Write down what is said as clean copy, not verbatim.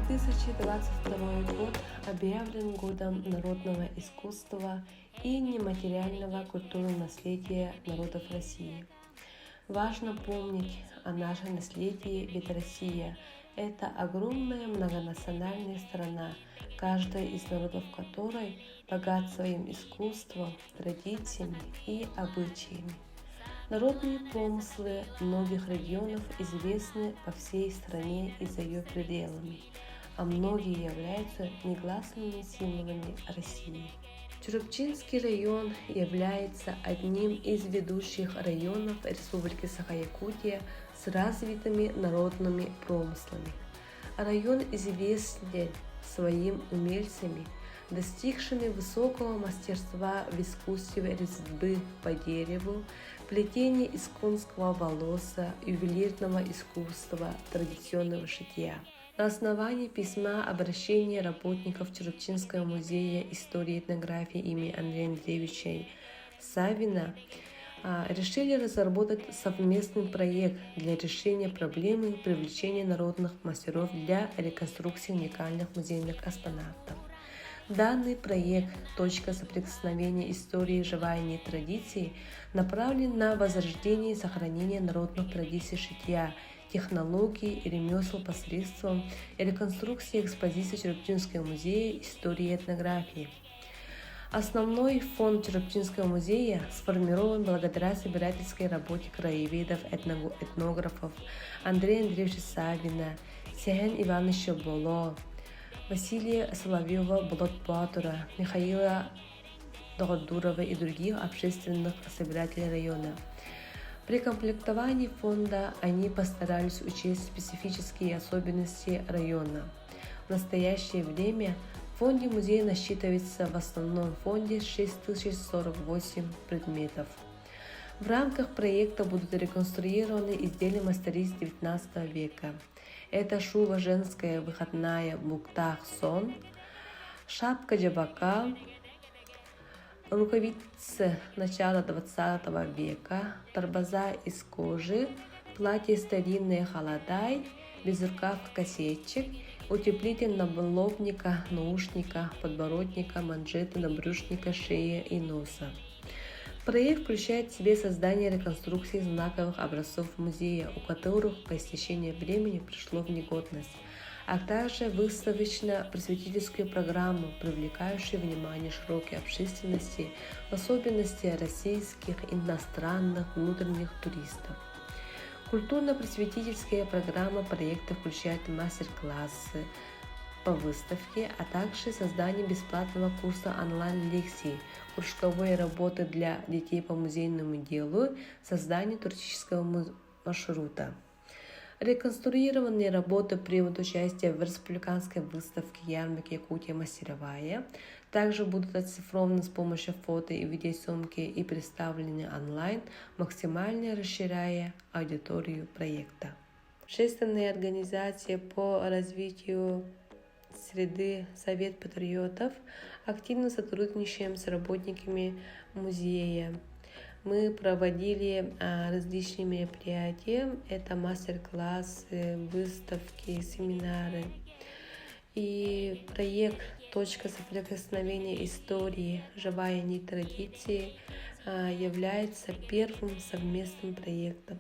2022 год объявлен годом народного искусства и нематериального культурного наследия народов России. Важно помнить о нашем наследии, ведь Россия – это огромная многонациональная страна, каждый из народов которой богат своим искусством, традициями и обычаями. Народные промыслы многих регионов известны по всей стране и за ее пределами, а многие являются негласными символами России. Чурупчинский район является одним из ведущих районов Республики Саха-Якутия с развитыми народными промыслами. Район известен своими умельцами, достигшими высокого мастерства в искусстве резьбы по дереву, плетения из конского волоса, ювелирного искусства, традиционного шитья. На основании письма обращения работников Чурупчинского музея истории и этнографии имени Андрея Андреевича Савина решили разработать совместный проект для решения проблемы привлечения народных мастеров для реконструкции уникальных музейных экспонатов. Данный проект «Точка соприкосновения истории, живая нить традиций» направлен на возрождение и сохранение народных традиций шитья, технологий и ремесел посредством реконструкции экспозиции Чурупчинского музея истории и этнографии. Основной фонд Чурупчинского музея сформирован благодаря собирательской работе краеведов, этнографов Андрея Андреевича Савина, Сяхен Ивановича Боло, Василия Соловьева, Болот-Батура, Михаила Догодурова и других общественных собирателей района. При комплектовании фонда они постарались учесть специфические особенности района. В настоящее время в фонде музея насчитывается в основном фонде 6048 предметов. В рамках проекта будут реконструированы изделия мастериц XIX века. Это шуба женская выходная буктах-сон, шапка джабака, рукавицы начала XX века, торбаза из кожи, платье старинное халадай, безрукавка-косетчик, утеплитель наголовника, наушника, подбородника, манжеты, набрюшника, шеи и носа. Проект включает в себе создание реконструкции знаковых образцов музея, у которых по истечении времени пришло в негодность, а также выставочно-просветительскую программу, привлекающую внимание широкой общественности, в особенности российских, иностранных, внутренних туристов. Культурно-просветительская программа проекта включает мастер-классы по выставке, а также создание бесплатного курса онлайн-лекций, кружковые работы для детей по музейному делу, создание туристического маршрута. Реконструированные работы примут участие в республиканской выставке ярмарки «Якутия мастеровая». Также будут оцифрованы с помощью фото и видеосъемки и представлены онлайн, максимально расширяя аудиторию проекта. Общественная организация по развитию среды Совет патриотов активно сотрудничаем с работниками музея. Мы проводили различные мероприятия, это мастер-классы, выставки, семинары. И проект «Точка соприкосновения истории, живая нить традиции» является первым совместным проектом.